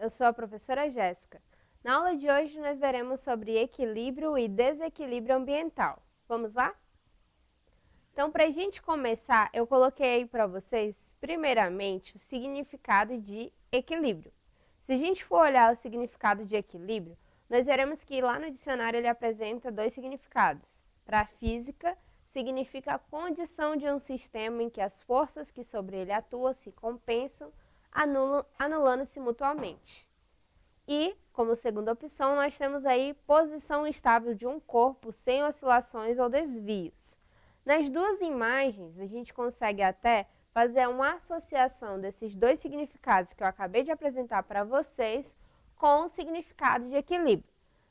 eu sou a professora Jéssica. Na aula de hoje nós veremos sobre equilíbrio e desequilíbrio ambiental. Vamos lá? Então, para a gente começar, eu coloquei para vocês, primeiramente, o significado de equilíbrio. Se a gente for olhar o significado de equilíbrio, nós veremos que lá no dicionário ele apresenta dois significados. Para a física, significa a condição de um sistema em que as forças que sobre ele atuam se compensam, anulando-se mutuamente. E, como segunda opção, nós temos aí posição estável de um corpo sem oscilações ou desvios. Nas duas imagens, a gente consegue até fazer uma associação desses dois significados que eu acabei de apresentar para vocês com o significado de equilíbrio.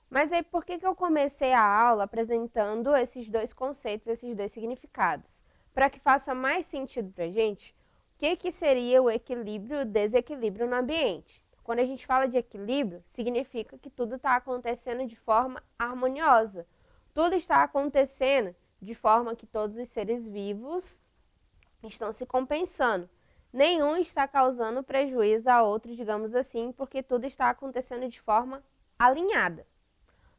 Mas aí, por que eu comecei a aula apresentando esses dois conceitos, esses dois significados? Para que faça mais sentido para a gente, o que seria o equilíbrio e o desequilíbrio no ambiente? Quando a gente fala de equilíbrio, significa que tudo está acontecendo de forma harmoniosa. Tudo está acontecendo de forma que todos os seres vivos estão se compensando. Nenhum está causando prejuízo a outro, digamos assim, porque tudo está acontecendo de forma alinhada.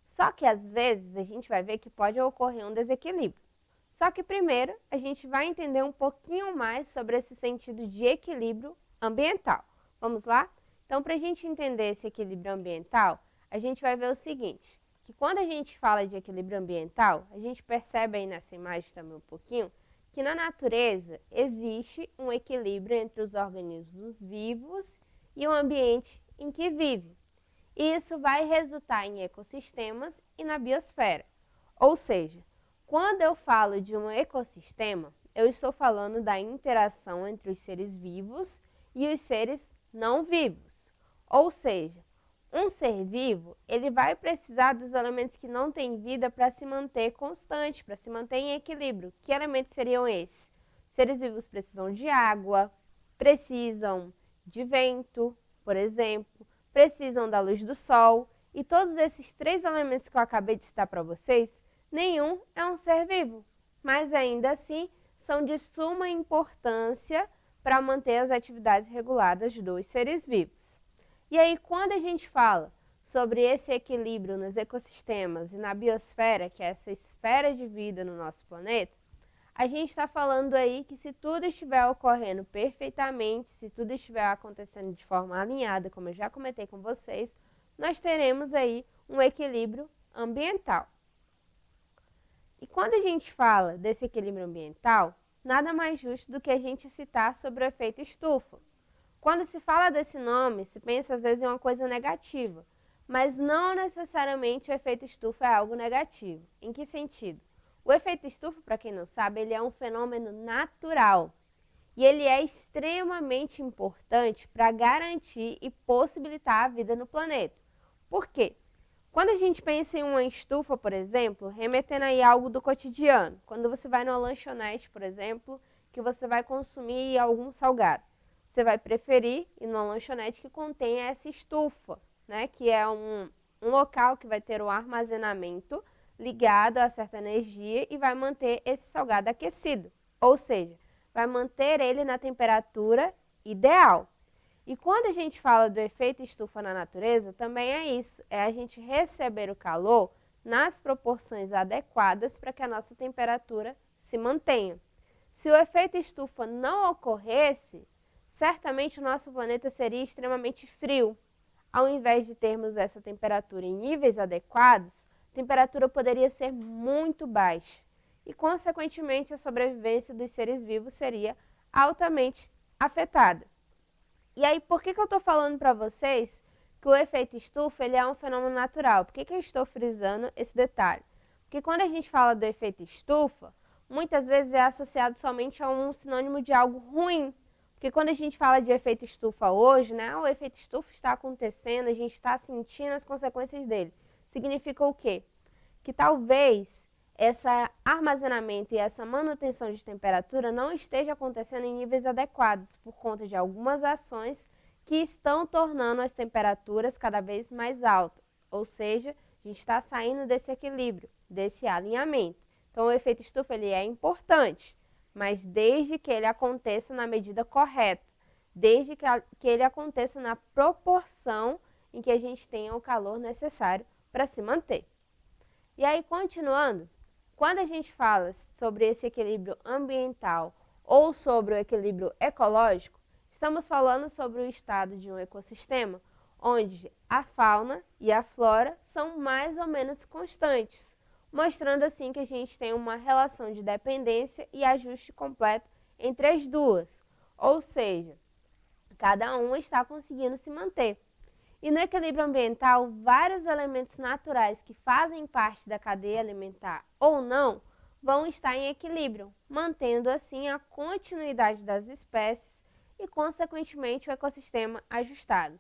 Só que às vezes a gente vai ver que pode ocorrer um desequilíbrio. Só que primeiro a gente vai entender um pouquinho mais sobre esse sentido de equilíbrio ambiental. Vamos lá? Então, para a gente entender esse equilíbrio ambiental, a gente vai ver o seguinte, que quando a gente fala de equilíbrio ambiental, a gente percebe aí nessa imagem também um pouquinho, que na natureza existe um equilíbrio entre os organismos vivos e o ambiente em que vive. E isso vai resultar em ecossistemas e na biosfera. Ou seja, quando eu falo de um ecossistema, eu estou falando da interação entre os seres vivos e os seres não vivos. Ou seja, um ser vivo, ele vai precisar dos elementos que não têm vida para se manter constante, para se manter em equilíbrio. Que elementos seriam esses? Seres vivos precisam de água, precisam de vento, por exemplo, precisam da luz do sol. E todos esses três elementos que eu acabei de citar para vocês, nenhum é um ser vivo, mas ainda assim são de suma importância para manter as atividades reguladas dos seres vivos. E aí, quando a gente fala sobre esse equilíbrio nos ecossistemas e na biosfera, que é essa esfera de vida no nosso planeta, a gente está falando aí que se tudo estiver ocorrendo perfeitamente, se tudo estiver acontecendo de forma alinhada, como eu já comentei com vocês, nós teremos aí um equilíbrio ambiental. E quando a gente fala desse equilíbrio ambiental, nada mais justo do que a gente citar sobre o efeito estufa. Quando se fala desse nome, se pensa às vezes em uma coisa negativa, mas não necessariamente o efeito estufa é algo negativo. Em que sentido? O efeito estufa, para quem não sabe, ele é um fenômeno natural e ele é extremamente importante para garantir e possibilitar a vida no planeta. Por quê? Quando a gente pensa em uma estufa, por exemplo, remetendo aí algo do cotidiano, quando você vai numa lanchonete, por exemplo, que você vai consumir algum salgado, você vai preferir ir numa lanchonete que contenha essa estufa, né? Que é um local que vai ter o armazenamento ligado a certa energia e vai manter esse salgado aquecido, ou seja, vai manter ele na temperatura ideal. E quando a gente fala do efeito estufa na natureza, também é isso, é a gente receber o calor nas proporções adequadas para que a nossa temperatura se mantenha. Se o efeito estufa não ocorresse, certamente o nosso planeta seria extremamente frio. Ao invés de termos essa temperatura em níveis adequados, a temperatura poderia ser muito baixa e, consequentemente, a sobrevivência dos seres vivos seria altamente afetada. E aí, por que eu estou falando para vocês que o efeito estufa ele é um fenômeno natural? Por que eu estou frisando esse detalhe? Porque quando a gente fala do efeito estufa, muitas vezes é associado somente a um sinônimo de algo ruim. Porque quando a gente fala de efeito estufa hoje, né, o efeito estufa está acontecendo, a gente está sentindo as consequências dele. Significa o quê? Que talvez esse armazenamento e essa manutenção de temperatura não esteja acontecendo em níveis adequados por conta de algumas ações que estão tornando as temperaturas cada vez mais altas. Ou seja, a gente está saindo desse equilíbrio, desse alinhamento. Então, o efeito estufa ele é importante, mas desde que ele aconteça na medida correta, desde que ele aconteça na proporção em que a gente tenha o calor necessário para se manter. E aí, continuando, quando a gente fala sobre esse equilíbrio ambiental ou sobre o equilíbrio ecológico, estamos falando sobre o estado de um ecossistema onde a fauna e a flora são mais ou menos constantes, mostrando assim que a gente tem uma relação de dependência e ajuste completo entre as duas, ou seja, cada uma está conseguindo se manter. E no equilíbrio ambiental, vários elementos naturais que fazem parte da cadeia alimentar ou não vão estar em equilíbrio, mantendo assim a continuidade das espécies e, consequentemente, o ecossistema ajustado.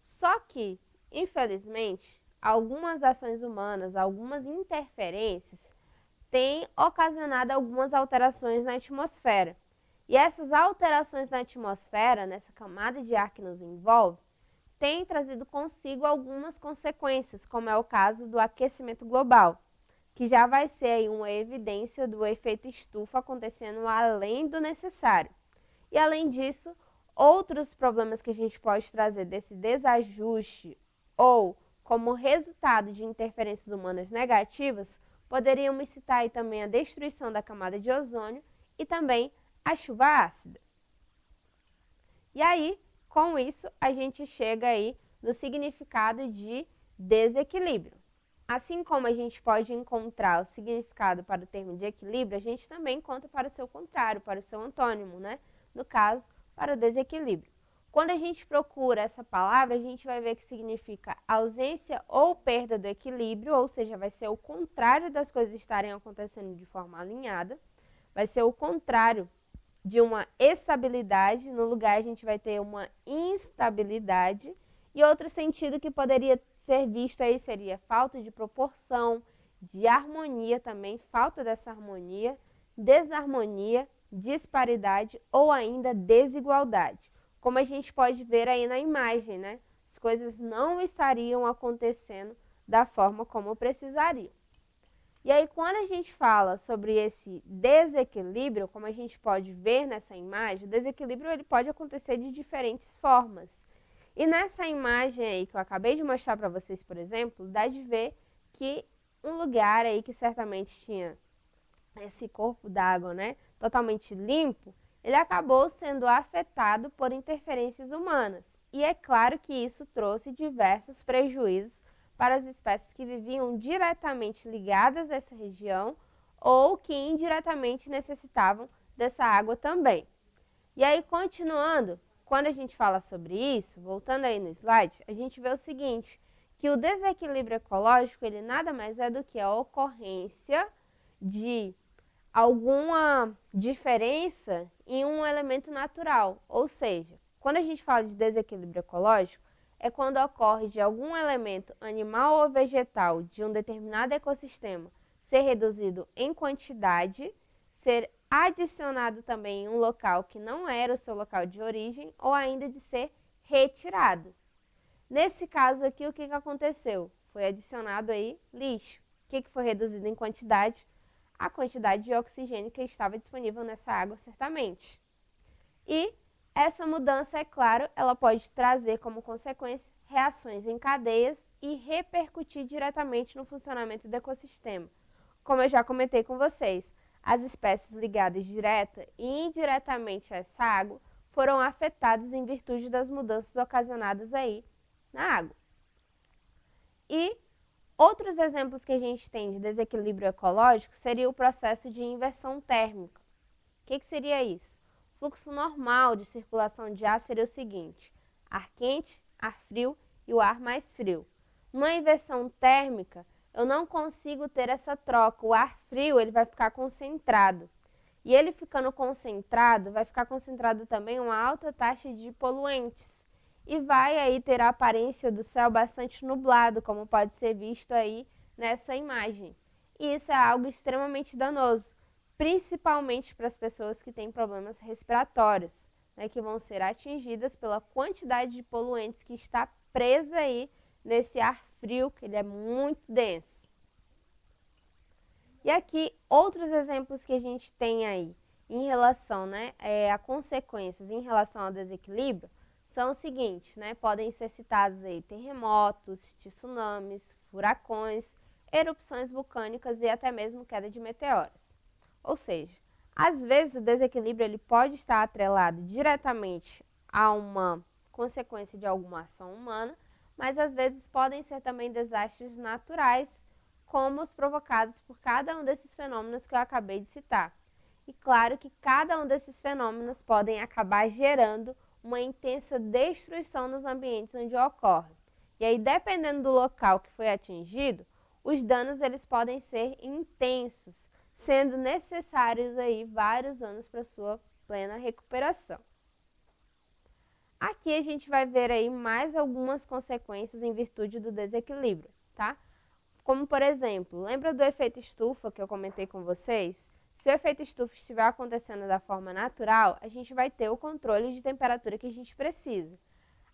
Só que, infelizmente, algumas ações humanas, algumas interferências, têm ocasionado algumas alterações na atmosfera. E essas alterações na atmosfera, nessa camada de ar que nos envolve, tem trazido consigo algumas consequências, como é o caso do aquecimento global, que já vai ser aí uma evidência do efeito estufa acontecendo além do necessário. E além disso, outros problemas que a gente pode trazer desse desajuste ou como resultado de interferências humanas negativas, poderíamos citar aí também a destruição da camada de ozônio e também a chuva ácida. E aí, com isso, a gente chega aí no significado de desequilíbrio. Assim como a gente pode encontrar o significado para o termo de equilíbrio, a gente também encontra para o seu contrário, para o seu antônimo, né? No caso, para o desequilíbrio. Quando a gente procura essa palavra, a gente vai ver que significa ausência ou perda do equilíbrio, ou seja, vai ser o contrário das coisas estarem acontecendo de forma alinhada, vai ser o contrário de uma estabilidade, no lugar a gente vai ter uma instabilidade, e outro sentido que poderia ser visto aí seria falta de proporção, de harmonia também, falta dessa harmonia, desarmonia, disparidade ou ainda desigualdade. Como a gente pode ver aí na imagem, né? As coisas não estariam acontecendo da forma como precisariam. E aí, quando a gente fala sobre esse desequilíbrio, como a gente pode ver nessa imagem, o desequilíbrio ele pode acontecer de diferentes formas. E nessa imagem aí que eu acabei de mostrar para vocês, por exemplo, dá de ver que um lugar aí que certamente tinha esse corpo d'água, né, totalmente limpo, ele acabou sendo afetado por interferências humanas. E é claro que isso trouxe diversos prejuízos para as espécies que viviam diretamente ligadas a essa região ou que indiretamente necessitavam dessa água também. E aí, continuando, quando a gente fala sobre isso, voltando aí no slide, a gente vê o seguinte, que o desequilíbrio ecológico, ele nada mais é do que a ocorrência de alguma diferença em um elemento natural, ou seja, quando a gente fala de desequilíbrio ecológico, é quando ocorre de algum elemento animal ou vegetal de um determinado ecossistema ser reduzido em quantidade, ser adicionado também em um local que não era o seu local de origem ou ainda de ser retirado. Nesse caso aqui, o que aconteceu? Foi adicionado aí lixo. O que foi reduzido em quantidade? A quantidade de oxigênio que estava disponível nessa água, certamente. E essa mudança, é claro, ela pode trazer como consequência reações em cadeias e repercutir diretamente no funcionamento do ecossistema. Como eu já comentei com vocês, as espécies ligadas direta e indiretamente a essa água foram afetadas em virtude das mudanças ocasionadas aí na água. E outros exemplos que a gente tem de desequilíbrio ecológico seria o processo de inversão térmica. O que seria isso? O fluxo normal de circulação de ar seria o seguinte: ar quente, ar frio e o ar mais frio. Numa inversão térmica, eu não consigo ter essa troca. O ar frio ele vai ficar concentrado. E ele ficando concentrado, vai ficar concentrado também uma alta taxa de poluentes. E vai aí ter a aparência do céu bastante nublado, como pode ser visto aí nessa imagem. E isso é algo extremamente danoso, principalmente para as pessoas que têm problemas respiratórios, né, que vão ser atingidas pela quantidade de poluentes que está presa aí nesse ar frio, que ele é muito denso. E aqui, outros exemplos que a gente tem aí. em relação, né, a consequências em relação ao desequilíbrio são os seguintes, né, podem ser citados aí terremotos, tsunamis, furacões, erupções vulcânicas e até mesmo queda de meteoros. Ou seja, às vezes o desequilíbrio ele pode estar atrelado diretamente a uma consequência de alguma ação humana, mas às vezes podem ser também desastres naturais, como os provocados por cada um desses fenômenos que eu acabei de citar. E claro que cada um desses fenômenos podem acabar gerando uma intensa destruição nos ambientes onde ocorre. E aí, dependendo do local que foi atingido, os danos eles podem ser intensos, sendo necessários aí vários anos para sua plena recuperação. Aqui a gente vai ver aí mais algumas consequências em virtude do desequilíbrio, tá? Como, por exemplo, lembra do efeito estufa que eu comentei com vocês? Se o efeito estufa estiver acontecendo da forma natural, a gente vai ter o controle de temperatura que a gente precisa.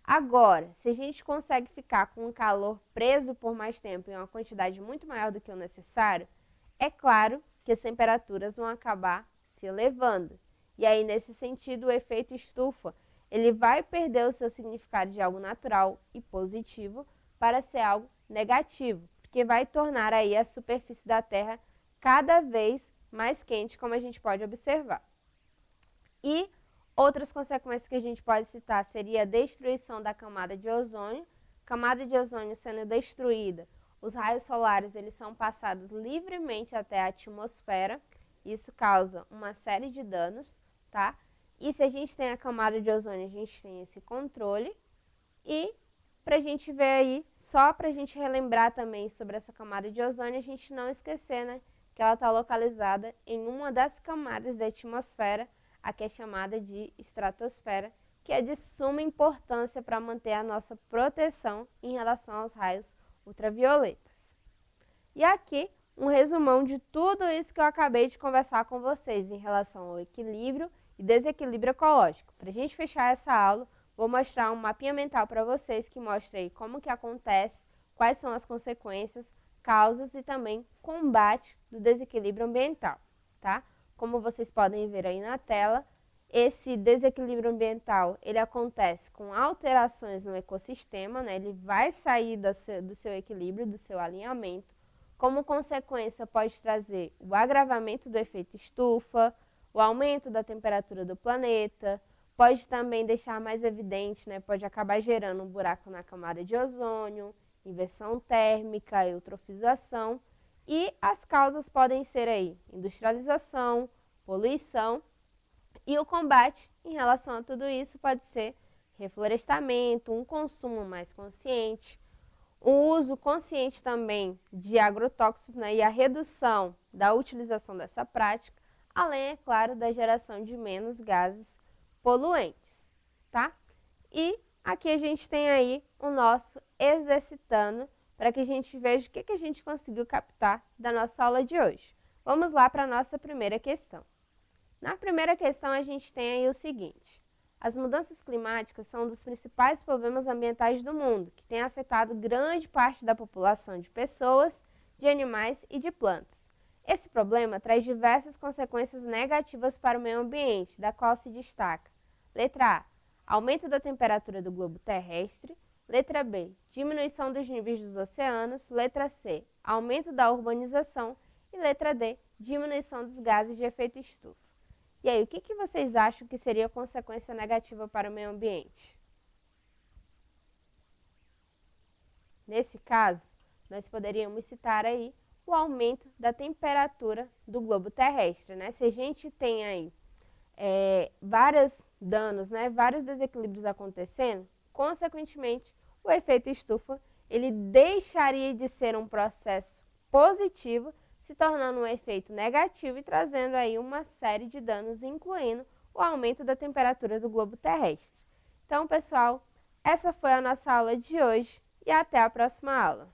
Agora, se a gente consegue ficar com o calor preso por mais tempo em uma quantidade muito maior do que o necessário, é claro que as temperaturas vão acabar se elevando. E aí, nesse sentido, o efeito estufa ele vai perder o seu significado de algo natural e positivo para ser algo negativo, porque vai tornar aí a superfície da Terra cada vez mais quente, como a gente pode observar. E outras consequências que a gente pode citar seria a destruição da camada de ozônio. Camada de ozônio sendo destruída, os raios solares eles são passados livremente até a atmosfera. Isso causa uma série de danos, tá? E se a gente tem a camada de ozônio, a gente tem esse controle. E para a gente ver aí, só para a gente relembrar também sobre essa camada de ozônio, a gente não esquecer, né, que ela está localizada em uma das camadas da atmosfera, a que é chamada de estratosfera, que é de suma importância para manter a nossa proteção em relação aos raios ultravioletas. E aqui, um resumão de tudo isso que eu acabei de conversar com vocês em relação ao equilíbrio e desequilíbrio ecológico. Para a gente fechar essa aula, vou mostrar um mapinha mental para vocês que mostra aí como que acontece, quais são as consequências, causas e também combate do desequilíbrio ambiental, tá? Como vocês podem ver aí na tela, esse desequilíbrio ambiental, ele acontece com alterações no ecossistema, né? Ele vai sair do seu equilíbrio, do seu alinhamento. Como consequência, pode trazer o agravamento do efeito estufa, o aumento da temperatura do planeta, pode também deixar mais evidente, né? Pode acabar gerando um buraco na camada de ozônio, inversão térmica, eutrofização, e as causas podem ser aí industrialização, poluição, e o combate em relação a tudo isso pode ser reflorestamento, um consumo mais consciente, o uso consciente também de agrotóxicos, né, e a redução da utilização dessa prática, além, é claro, da geração de menos gases poluentes, tá? E aqui a gente tem aí o nosso exercitando, para que a gente veja o que a gente conseguiu captar da nossa aula de hoje. Vamos lá para a nossa primeira questão. Na primeira questão a gente tem aí o seguinte: as mudanças climáticas são um dos principais problemas ambientais do mundo, que tem afetado grande parte da população de pessoas, de animais e de plantas. Esse problema traz diversas consequências negativas para o meio ambiente, da qual se destaca: letra A, aumento da temperatura do globo terrestre; letra B, diminuição dos níveis dos oceanos; letra C, aumento da urbanização; e letra D, diminuição dos gases de efeito estufa. E aí, o que vocês acham que seria a consequência negativa para o meio ambiente? Nesse caso, nós poderíamos citar aí o aumento da temperatura do globo terrestre, né? Se a gente tem aí vários danos, né, vários desequilíbrios acontecendo, consequentemente, o efeito estufa, ele deixaria de ser um processo positivo, se tornando um efeito negativo e trazendo aí uma série de danos, incluindo o aumento da temperatura do globo terrestre. Então, pessoal, essa foi a nossa aula de hoje e até a próxima aula.